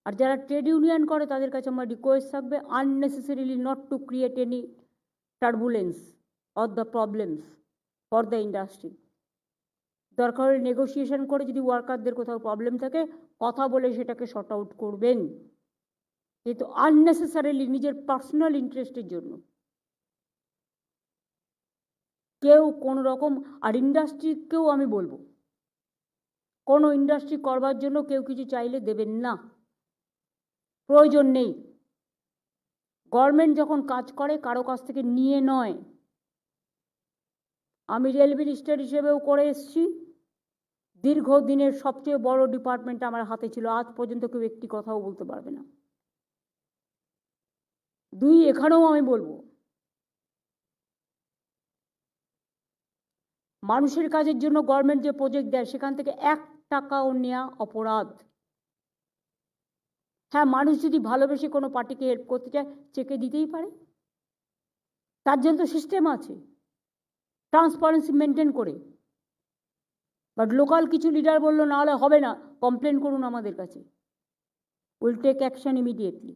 আর যারা trade union করে তাদের কাছে আমার রিকোয়েস্ট থাকবে, unnecessarily not to create any turbulence or the problems for the industry. দরকার হলে নেগোসিয়েশন করে যদি ওয়ার্কারদের কোথাও প্রবলেম থাকে কথা বলে সেটাকে শর্ট আউট করবেন, কিন্তু আননেসেসারিলি নিজের পার্সোনাল ইন্টারেস্টের জন্য কেউ কোনো রকম। আর ইন্ডাস্ট্রিকেও আমি বলবো, কোনো ইন্ডাস্ট্রি করবার জন্য কেউ কিছু চাইলে দেবেন না, প্রয়োজন নেই। গভর্নমেন্ট যখন কাজ করে কারো কাছ থেকে নিয়ে নয়। আমি রেল মিনিস্টার হিসেবেও করে এসছি, দীর্ঘদিনের সবচেয়ে বড় ডিপার্টমেন্ট আমার হাতে ছিল, আজ পর্যন্ত কেউ একটি কথাও বলতে পারবে না। দুই, এখানেও আমি বলবো, মানুষের কাজের জন্য গভর্নমেন্ট যে প্রজেক্ট দেয় সেখান থেকে 1 টাকাও নেওয়া অপরাধ। হ্যাঁ, মানুষ যদি ভালোবেসে কোনো পার্টিকে হেল্প করতে চায় চেকে দিতেই পারে, তার জন্য তো সিস্টেম আছে, ট্রান্সপারেন্সি মেনটেন করে। বাট লোকাল কিছু লিডার বললো না হলে হবে না, কমপ্লেন করুন আমাদের কাছে, উইল টেক অ্যাকশন ইমিডিয়েটলি।